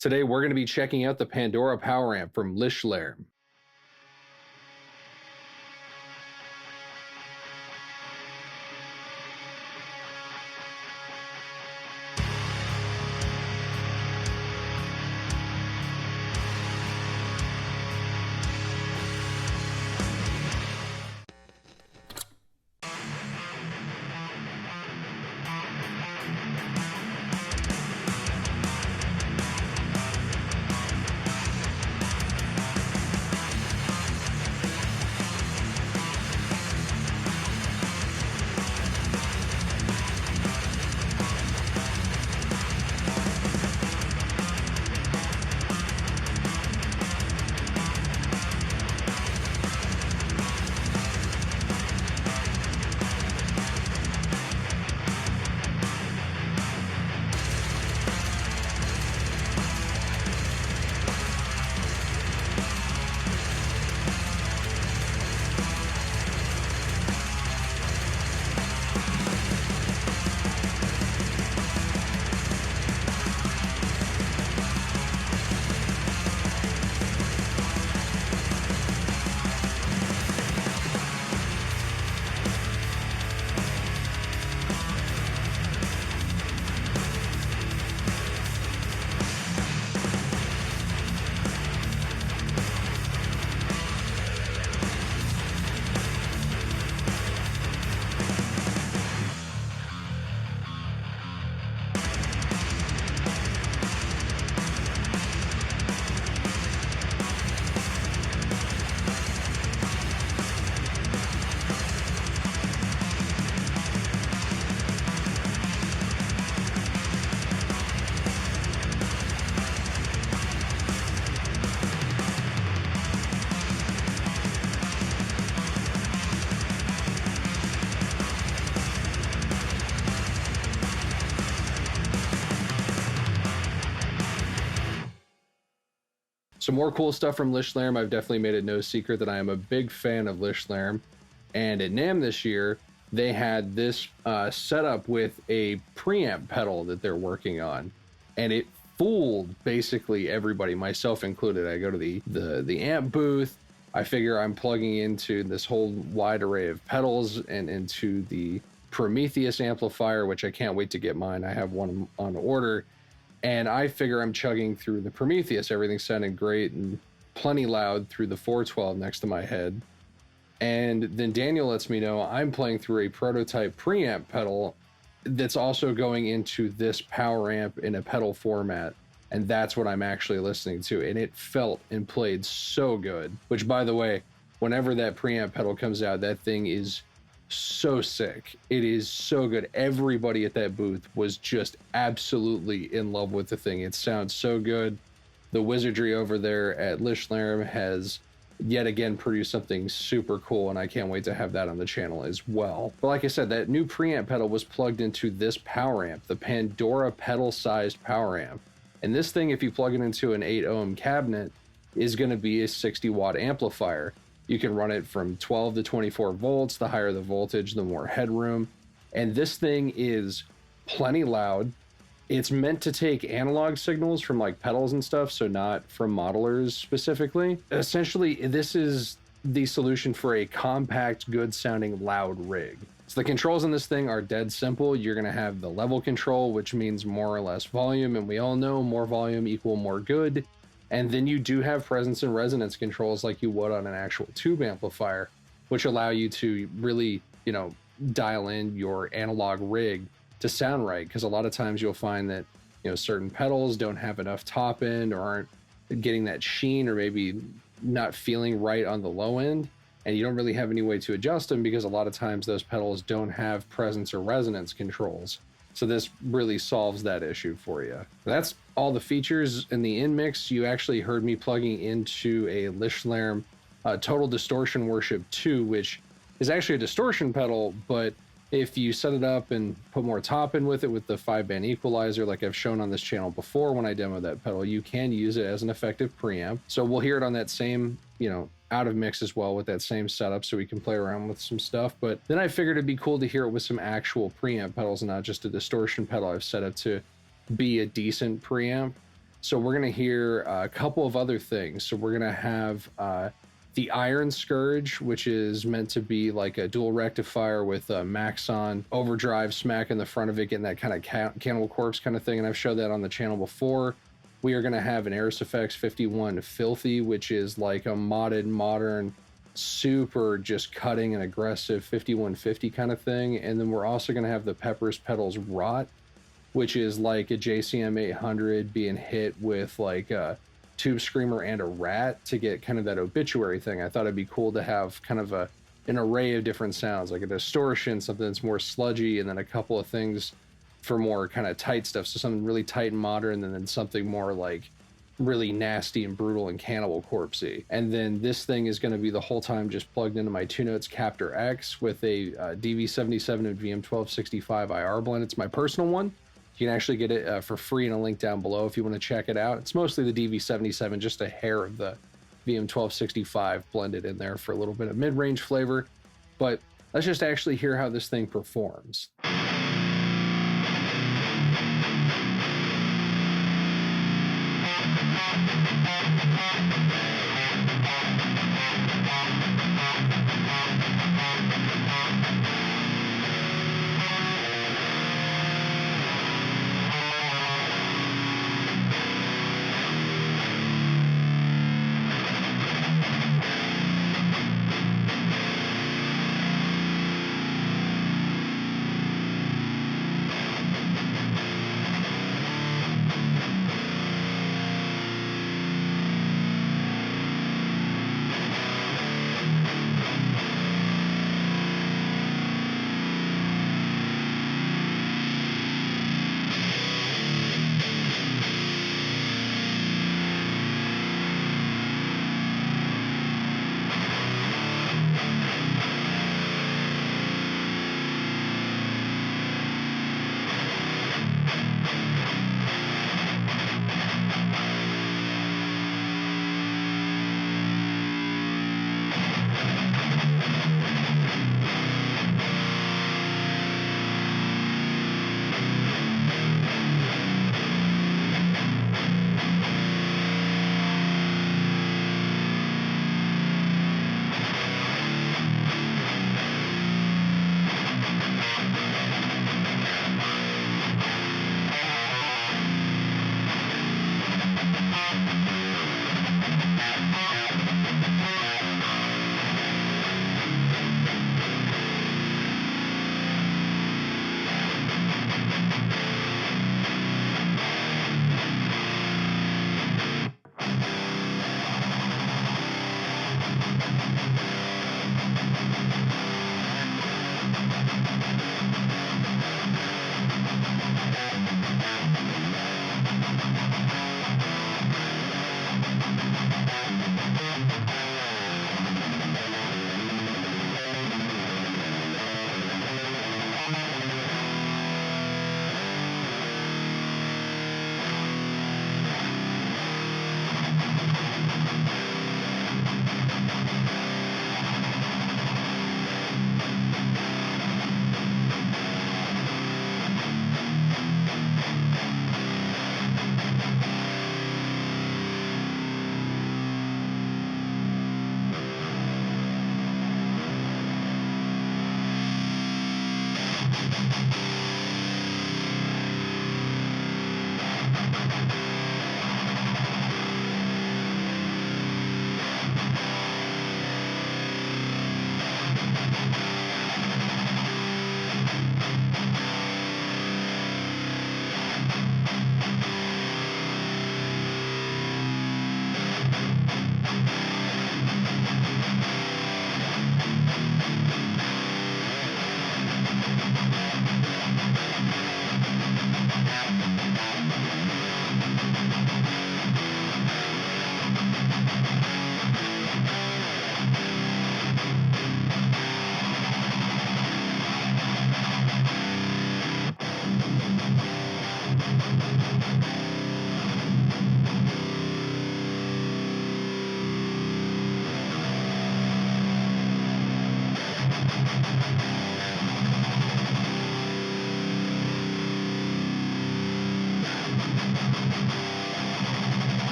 Today we're going to be checking out the PandorA Power Amp from Lichtlaerm. Some more cool stuff from Lichtlaerm. I've definitely made it no secret that I am a big fan of Lichtlaerm. And at NAMM this year, they had this setup with a preamp pedal that they're working on. And it fooled basically everybody, myself included. I go to the amp booth. I figure I'm plugging into this whole wide array of pedals and into the Prometheus amplifier, which I can't wait to get mine. I have one on order. And I figure I'm chugging through the Prometheus. Everything's sounding great and plenty loud through the 412 next to my head. And then Daniel lets me know I'm playing through a prototype preamp pedal that's also going into this power amp in a pedal format. And that's what I'm actually listening to. And it felt and played so good. Which, by the way, whenever that preamp pedal comes out, that thing is so sick. It is so good. Everybody at that booth was just absolutely in love with the thing. It sounds so good. The wizardry over there at Lichtlaerm has yet again produced something super cool, and I can't wait to have that on the channel as well. But like I said, that new preamp pedal was plugged into this power amp, the PandorA pedal-sized power amp. And this thing, if you plug it into an 8 ohm cabinet, is going to be a 60 watt amplifier. You can run it from 12 to 24 volts. The higher the voltage, the more headroom. And this thing is plenty loud. It's meant to take analog signals from like pedals and stuff, so not from modelers specifically. Essentially, this is the solution for a compact, good sounding loud rig. So the controls in this thing are dead simple. You're going to have the level control, which means more or less volume. And we all know more volume equal more good. And then you do have presence and resonance controls like you would on an actual tube amplifier, which allow you to really, dial in your analog rig to sound right. Because a lot of times you'll find that, certain pedals don't have enough top end or aren't getting that sheen or maybe not feeling right on the low end. And you don't really have any way to adjust them because a lot of times those pedals don't have presence or resonance controls. So this really solves that issue for you. That's all the features in the in-mix. You actually heard me plugging into a Lichtlaerm Total Distortion Worship 2, which is actually a distortion pedal, but if you set it up and put more top in with it with the 5-band equalizer, like I've shown on this channel before when I demoed that pedal, you can use it as an effective preamp. So we'll hear it on that same, out of mix as well with that same setup so we can play around with some stuff. But then I figured it'd be cool to hear it with some actual preamp pedals and not just a distortion pedal I've set up to be a decent preamp. So we're going to hear a couple of other things. So we're going to have the Iron Scourge, which is meant to be like a dual rectifier with a Maxon overdrive smack in the front of it, getting that kind of Cannibal Corpse kind of thing. And I've showed that on the channel before. We are going to have an Aris Effects 51 Filthy, which is like a modded, modern, super just cutting and aggressive 5150 kind of thing. And then we're also going to have the Peppers Pedals Rot, which is like a JCM 800 being hit with like a Tube Screamer and a Rat to get kind of that obituary thing. I thought it'd be cool to have kind of an array of different sounds, like a distortion, something that's more sludgy, and then a couple of things for more kind of tight stuff. So something really tight and modern, and then something more like really nasty and brutal and Cannibal Corpsey. And then this thing is going to be the whole time just plugged into my 2-Notes Captor X with a DV77 and VM1265 IR blend. It's my personal one. You can actually get it for free in a link down below if you want to check it out. It's mostly the DV77, just a hair of the VM1265 blended in there for a little bit of mid-range flavor. But let's just actually hear how this thing performs.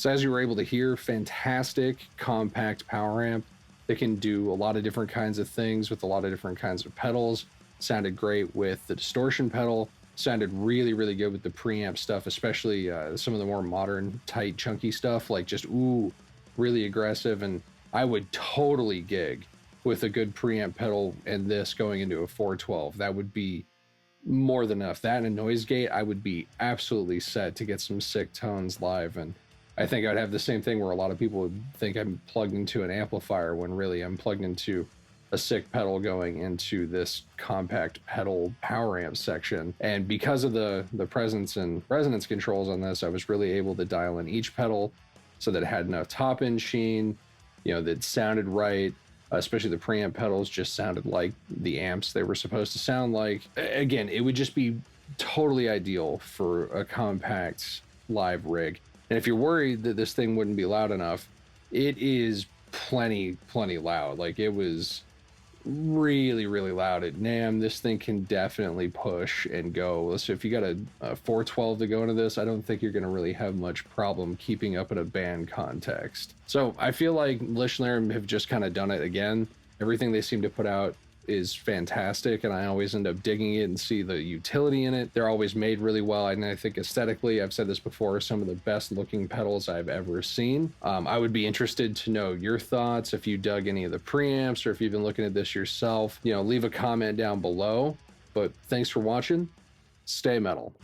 So as you were able to hear, fantastic compact power amp that can do a lot of different kinds of things with a lot of different kinds of pedals. Sounded great with the distortion pedal. Sounded really, really good with the preamp stuff, especially some of the more modern, tight, chunky stuff, like just, ooh, really aggressive. And I would totally gig with a good preamp pedal and this going into a 412. That would be more than enough. That and a noise gate, I would be absolutely set to get some sick tones live. And I think I'd have the same thing where a lot of people would think I'm plugged into an amplifier when really I'm plugged into a sick pedal going into this compact pedal power amp section. And because of the presence and resonance controls on this, I was really able to dial in each pedal so that it had enough top end sheen, that sounded right. Especially the preamp pedals just sounded like the amps they were supposed to sound like. Again, it would just be totally ideal for a compact live rig. And if you're worried that this thing wouldn't be loud enough, it is plenty loud. Like, it was really, really loud at NAMM. This thing can definitely push and go. So if you got a 412 to go into this, I don't think you're going to really have much problem keeping up in a band context. So I feel like Lichtlaerm have just kind of done it again. Everything they seem to put out is fantastic, and I always end up digging it and see the utility in it. They're always made really well, and I think aesthetically, I've said this before, some of the best looking pedals I've ever seen. I would be interested to know your thoughts, if you dug any of the preamps or if you've been looking at this yourself. Leave a comment down below. But thanks for watching. Stay metal.